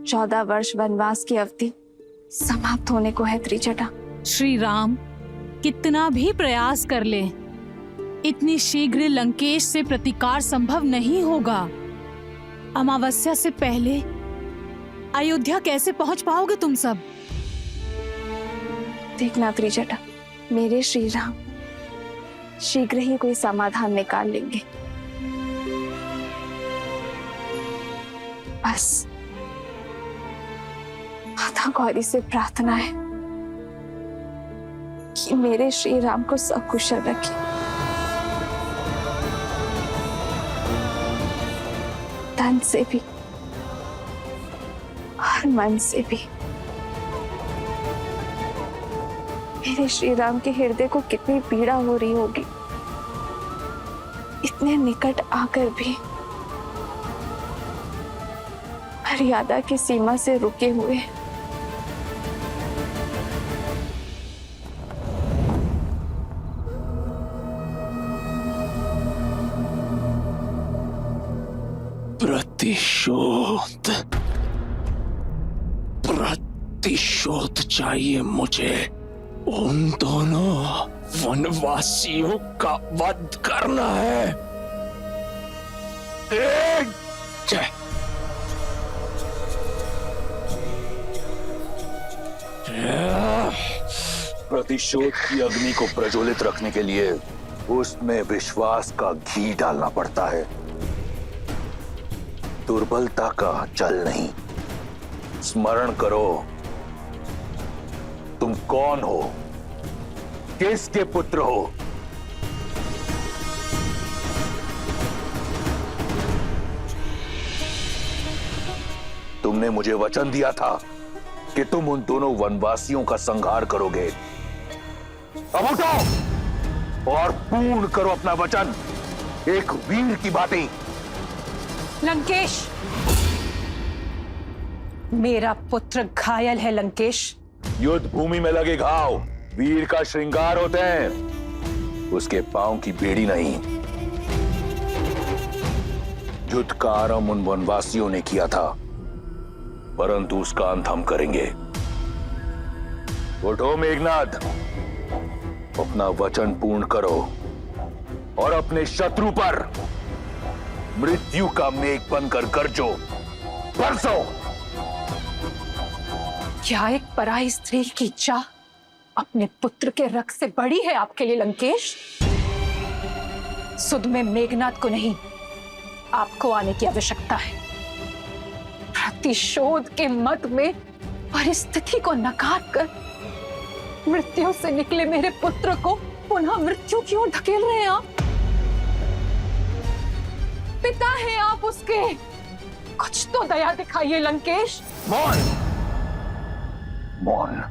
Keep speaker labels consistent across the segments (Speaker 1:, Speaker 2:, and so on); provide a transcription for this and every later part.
Speaker 1: 14 वर्ष वनवास की अवधि समाप्त होने को है त्रिजटा।
Speaker 2: श्री राम कितना भी प्रयास कर ले, इतनी शीघ्र लंकेश से प्रतिकार संभव नहीं होगा। अमावस्या से पहले अयोध्या कैसे पहुंच पाओगे तुम सब?
Speaker 1: देखना त्रिजटा, मेरे श्री राम शीघ्र ही कोई समाधान निकाल लेंगे। बस माता गौरी से प्रार्थना है कि मेरे श्री राम को सकुशल रखे, तन से भी और मन से भी। मेरे श्री राम के हृदय को कितनी पीड़ा हो रही होगी, इतने निकट आकर भी मर्यादा की सीमा से रुके हुए।
Speaker 3: प्रतिशोध, प्रतिशोध चाहिए मुझे। उन दोनों वनवासियों का वध करना है। जय
Speaker 4: प्रतिशोध की अग्नि को प्रज्वलित रखने के लिए उसमें विश्वास का घी डालना पड़ता है, दुर्बलता का जल नहीं। स्मरण करो, तुम कौन हो, किसके पुत्र हो? तुमने मुझे वचन दिया था कि तुम उन दोनों वनवासियों का संहार करोगे। अब उठो और पूर्ण करो अपना वचन, एक वीर की भांति।
Speaker 5: लंकेश, मेरा पुत्र घायल है। लंकेश,
Speaker 4: युद्ध भूमि में लगे घाव वीर का श्रृंगार होते हैं, उसके पांव की बेड़ी नहीं। युद्ध का आरंभ उन वनवासियों ने किया था, परंतु उसका अंत हम करेंगे। उठो मेघनाद, अपना वचन पूर्ण करो और अपने शत्रु पर मृत्यु का मेघ बनकर गरजो, बरसो।
Speaker 5: क्या एक पराई स्त्री की इच्छा अपने पुत्र के रक्त से बड़ी है आपके लिए? लंकेश, सुध में मेघनाद को नहीं, आपको आने की आवश्यकता है। प्रतिशोध के मत में परिस्थिति को नकार कर मृत्यु से निकले मेरे पुत्र को पुनः मृत्यु की ओर धकेल रहे हैं आप। पिता हैं आप उसके, कुछ तो दया दिखाइए लंकेश।
Speaker 4: मौन, मौन।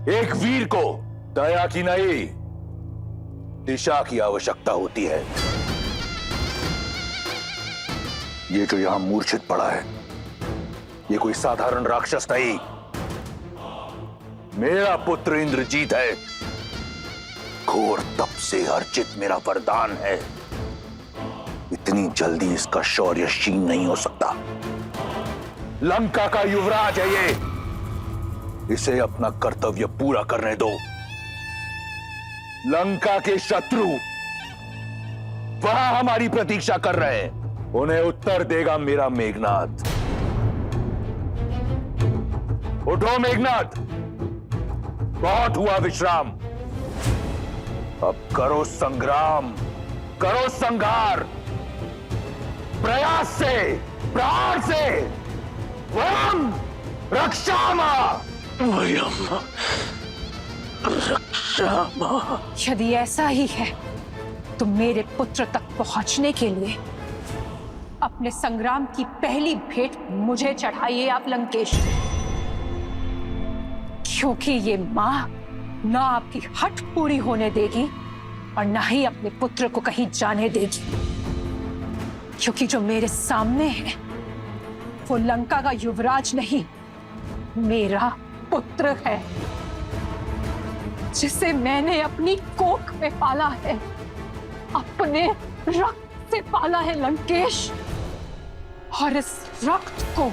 Speaker 4: एक वीर को दया की नहीं, दिशा की आवश्यकता होती है। ये जो यहां मूर्छित पड़ा है, ये कोई साधारण राक्षस नहीं, मेरा पुत्र इंद्रजीत है। घोर तप से अर्जित मेरा वरदान है, इतनी जल्दी इसका शौर्य क्षीण नहीं हो सकता। लंका का युवराज है ये, इसे अपना कर्तव्य पूरा करने दो। लंका के शत्रु वहां हमारी प्रतीक्षा कर रहे हैं, उन्हें उत्तर देगा मेरा मेघनाद। उठो मेघनाद, बहुत हुआ विश्राम, अब करो संग्राम, करो संहार, प्रयास से, प्राण से। वयम रक्षामा,
Speaker 3: वयम रक्षामा।
Speaker 5: यदि ऐसा ही है तो मेरे पुत्र तक पहुंचने के लिए अपने संग्राम की पहली भेंट मुझे चढ़ाइए आप लंकेश, क्योंकि ये मां ना आपकी हठ पूरी होने देगी और ना ही अपने पुत्र को कहीं जाने देगी, क्योंकि जो मेरे सामने है वो लंका का युवराज नहीं, मेरा पुत्र है, जिसे मैंने अपनी कोख में पाला है, अपने रक्त से पाला है लंकेश। और इस रक्त को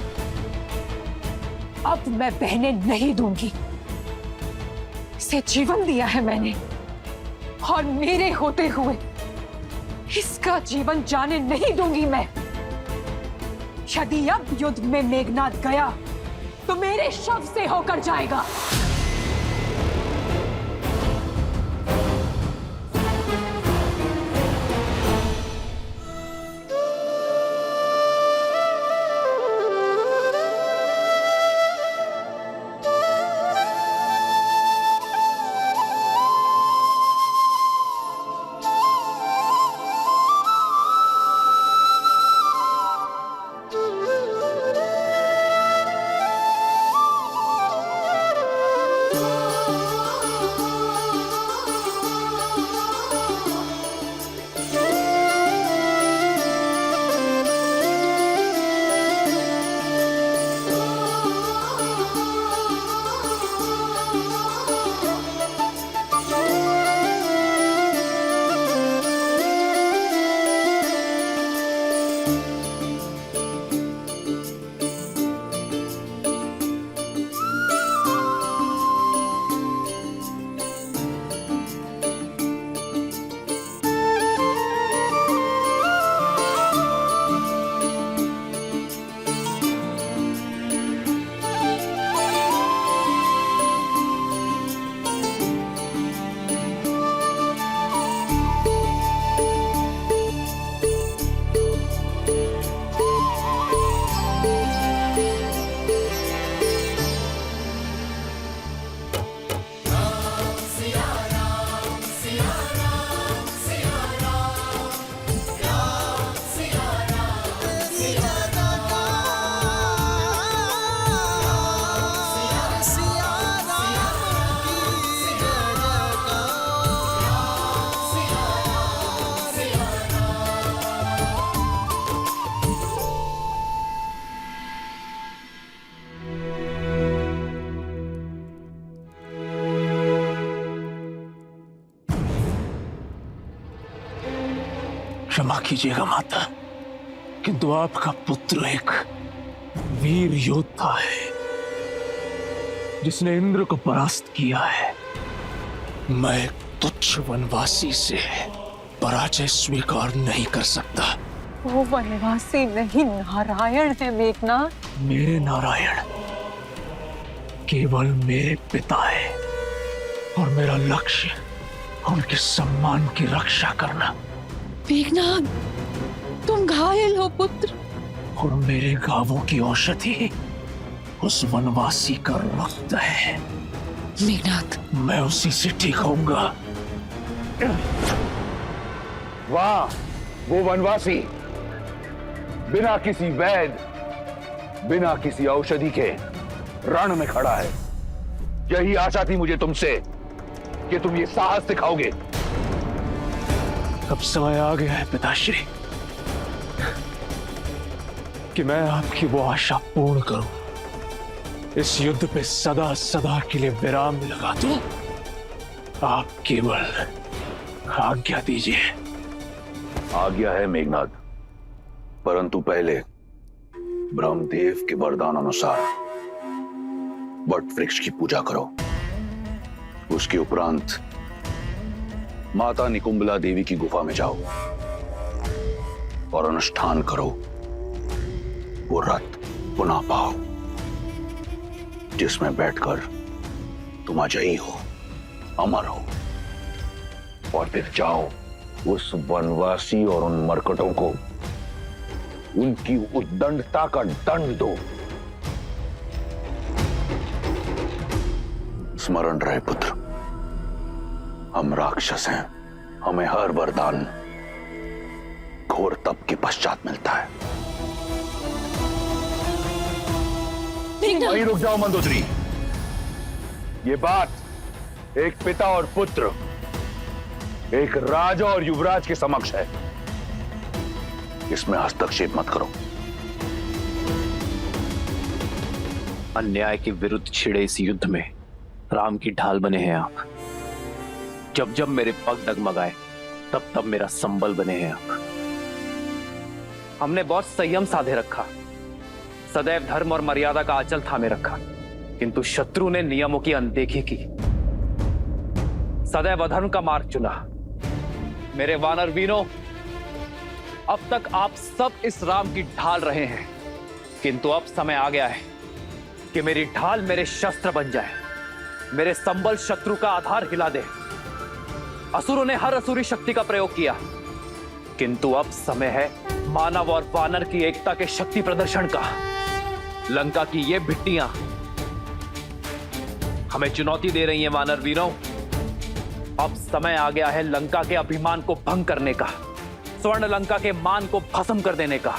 Speaker 5: अब मैं बहने नहीं दूंगी। इसे जीवन दिया है मैंने और मेरे होते हुए इसका जीवन जाने नहीं दूंगी मैं। यदि अब युद्ध में मेघनाद गया तो मेरे शव से होकर जाएगा।
Speaker 3: क्षमा कीजिएगा माता, किंतु आपका पुत्र एक वीर योद्धा है जिसने इंद्र को परास्त किया है। मैं एक तुच्छ वनवासी से पराजय स्वीकार नहीं कर सकता।
Speaker 5: वो वनवासी नहीं नारायण है मेघनाद।
Speaker 3: मेरे नारायण केवल मेरे पिता है और मेरा लक्ष्य उनके सम्मान की रक्षा करना।
Speaker 5: मेघनाद, तुम घायल हो पुत्र।
Speaker 3: और मेरे घावों की औषधि उस वनवासी का रक्त है।
Speaker 5: मेघनाद,
Speaker 3: मैं उसी से ठीक होऊंगा।
Speaker 4: वाह, वो वनवासी बिना किसी वैद, बिना किसी औषधि के रण में खड़ा है। यही आशा थी मुझे तुमसे कि तुम ये साहस दिखाओगे।
Speaker 3: अब समय आ गया है पिताश्री कि मैं आपकी वो आशा पूर्ण करूं। इस युद्ध पे सदा सदा के लिए विराम लगा दूं। आप केवल आज्ञा दीजिए।
Speaker 4: आज्ञा है मेघनाद, परंतु पहले ब्रह्मदेव के वरदान अनुसार वट वृक्ष की पूजा करो। उसके उपरांत माता निकुंबला देवी की गुफा में जाओ और अनुष्ठान करो। वो रथ पुनः पाओ जिसमें बैठकर तुम अजयी हो, अमर हो। और फिर जाओ उस वनवासी और उन मरकटों को उनकी उद्दंडता का दंड दो। स्मरण रहे पुत्र, हम राक्षस हैं। हमें हर वरदान घोर तप के पश्चात मिलता है। वहीं रुक जाओ मंदोदरी। ये बात एक पिता और पुत्र, एक राजा और युवराज के समक्ष है। इसमें हस्तक्षेप मत करो।
Speaker 6: अन्याय के विरुद्ध छिड़े इस युद्ध में राम की ढाल बने हैं आप। जब जब मेरे पग डगमगाए तब तब मेरा संबल बने हैं आप। हमने बहुत संयम साधे रखा, सदैव धर्म और मर्यादा का आंचल थामे रखा, किंतु शत्रु ने नियमों की अनदेखी की, सदैव अधर्म का मार्ग चुना। मेरे वानर वीरों, अब तक आप सब इस राम की ढाल रहे हैं, किंतु अब समय आ गया है कि मेरी ढाल मेरे शस्त्र बन जाए, मेरे संबल शत्रु का आधार हिला दे। असुरों ने हर असुरी शक्ति का प्रयोग किया, किंतु अब समय है मानव और वानर की एकता के शक्ति प्रदर्शन का। लंका की ये भिट्टियां हमें चुनौती दे रही हैं वानर वीरों। अब समय आ गया है लंका के अभिमान को भंग करने का, स्वर्ण लंका के मान को भस्म कर देने का,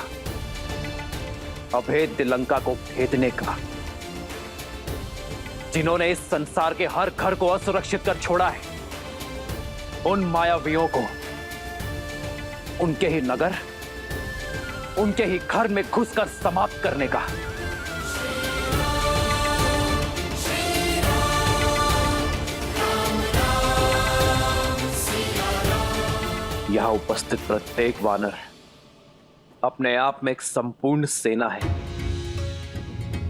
Speaker 6: अभेद्य लंका को भेदने का। जिन्होंने इस संसार के हर घर को असुरक्षित कर छोड़ा है, उन मायावियों को उनके ही नगर, उनके ही घर में घुसकर समाप्त करने का। यहां उपस्थित प्रत्येक वानर अपने आप में एक संपूर्ण सेना है।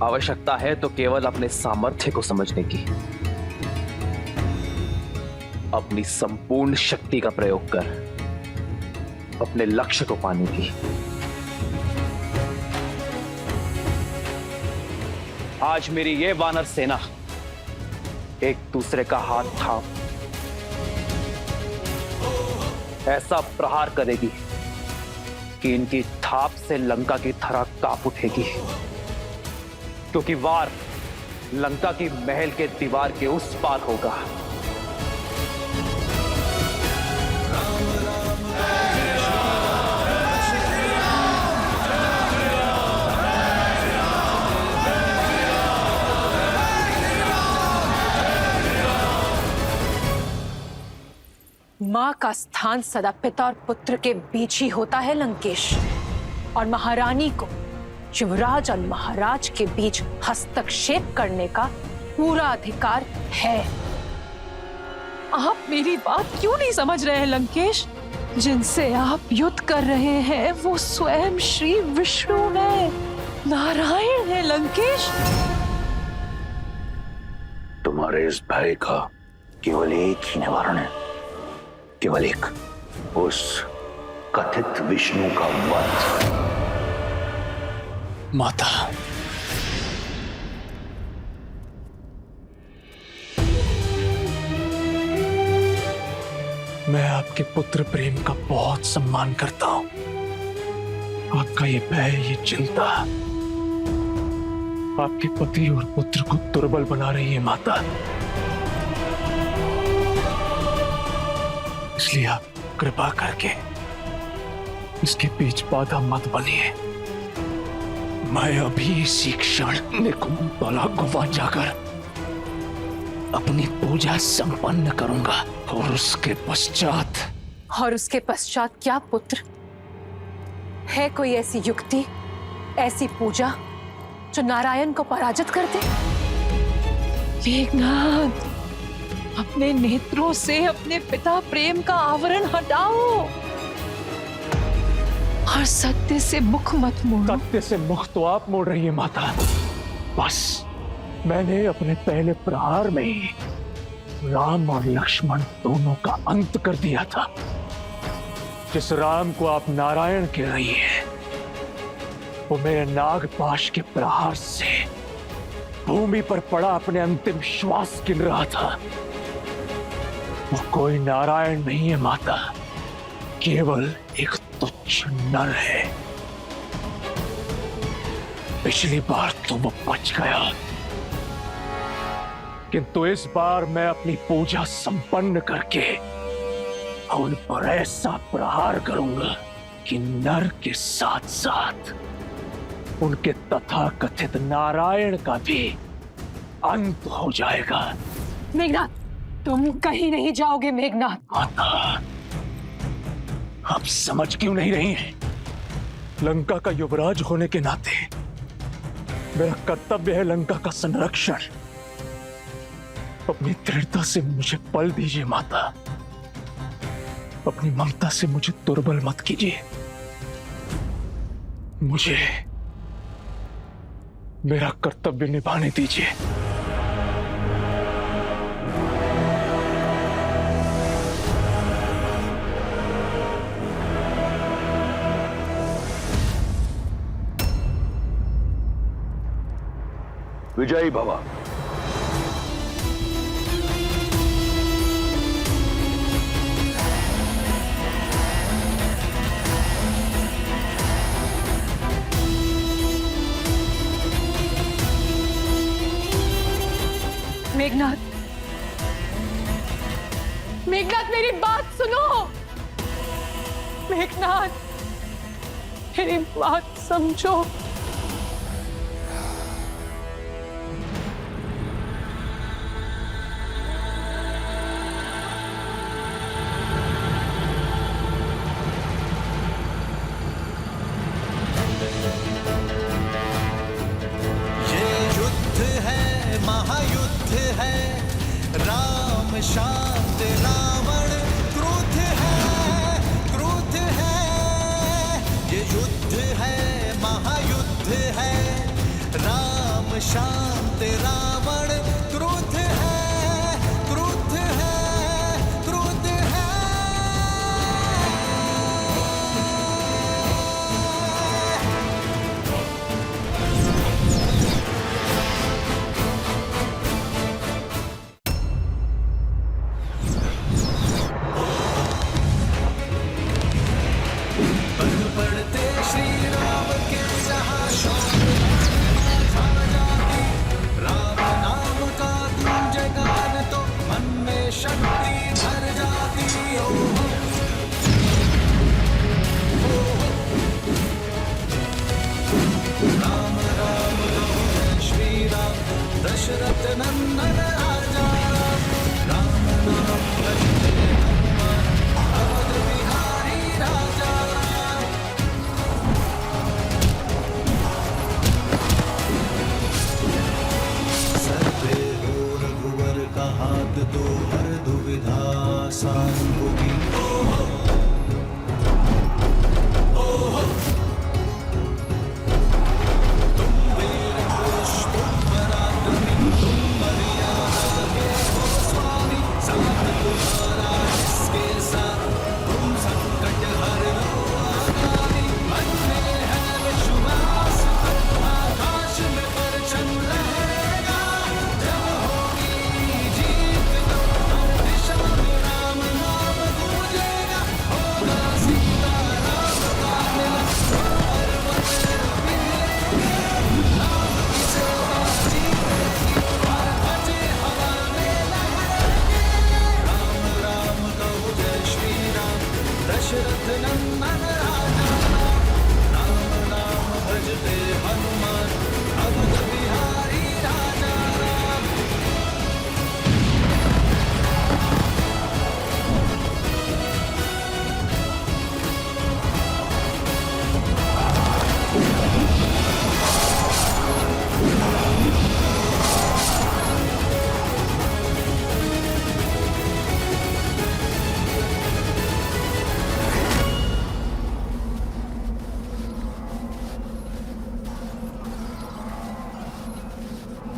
Speaker 6: आवश्यकता है तो केवल अपने सामर्थ्य को समझने की, अपनी संपूर्ण शक्ति का प्रयोग कर अपने लक्ष्य को पाने की। आज मेरी ये वानर सेना एक दूसरे का हाथ थाम ऐसा प्रहार करेगी कि इनकी थाप से लंका की धरा कांप उठेगी, क्योंकि वार लंका की महल के दीवार के उस पार होगा।
Speaker 5: मां का स्थान सदा पिता और पुत्र के बीच ही होता है लंकेश, और महारानी को युवराज और महाराज के बीच हस्तक्षेप करने का पूरा अधिकार है।
Speaker 2: आप मेरी बात क्यों नहीं समझ रहे हैं लंकेश? जिनसे आप युद्ध कर रहे हैं वो स्वयं श्री विष्णु है, नारायण है लंकेश।
Speaker 4: तुम्हारे इस भय का केवल एक ही निवारण है, केवल एक, उस कथित विष्णु का वध।
Speaker 3: माता, मैं आपके पुत्र प्रेम का बहुत सम्मान करता हूं। आपका ये भय, ये चिंता आपके पति और पुत्र को दुर्बल बना रही है माता। इसलिए आप कृपा करके इसके बीच बाधा मत बनिए। मैं अभी इसी क्षण निकुंभला गुफा जाकर अपनी पूजा संपन्न करूंगा, और उसके पश्चात
Speaker 5: क्या पुत्र? है कोई ऐसी युक्ति, ऐसी पूजा जो नारायण को पराजित कर दे?
Speaker 2: मेघनाथ, अपने नेत्रों से अपने पिता प्रेम का आवरण हटाओ और सत्य से मुख मत मोड़ो।
Speaker 3: सत्य से मुख तो आप मोड़ रही है माता। बस मैंने अपने पहले प्रहार में ही राम और लक्ष्मण दोनों का अंत कर दिया था। जिस राम को आप नारायण कह रही हैं, वो मेरे नागपाश के प्रहार से भूमि पर पड़ा अपने अंतिम श्वास गिन रहा था। वो कोई नारायण नहीं है माता, केवल एक तुच्छ नर है। पिछली बार तो वो बच गया, किंतु इस बार मैं अपनी पूजा संपन्न करके उन पर ऐसा प्रहार करूंगा कि नर के साथ साथ उनके तथाकथित नारायण का भी अंत हो जाएगा।
Speaker 5: मेघनाथ, तुम कहीं नहीं जाओगे मेघनाथ।
Speaker 3: माता, आप समझ क्यों नहीं रही हैं? लंका का युवराज होने के नाते मेरा कर्तव्य है लंका का संरक्षण। अपनी दृढ़ता से मुझे बल दीजिए माता, अपनी ममता से मुझे दुर्बल मत कीजिए। मुझे मेरा कर्तव्य निभाने दीजिए।
Speaker 4: विजयी भव।
Speaker 5: मेघनाथ, मेघनाथ मेरी बात सुनो। मेघनाथ मेरी बात समझो।
Speaker 7: महायुद्ध है, राम शांत रावण क्रोध है, ये युद्ध है, महायुद्ध है, राम शांत रावण क्रोध है, क्रोध है, क्रोध है। पढ़ते श्री राम के जहाँ शौर्य छा जाती, राम नाम का गुंजगान तो मन में शक्ति भर जाती। राम राम राम श्री राम दशरथ नंदन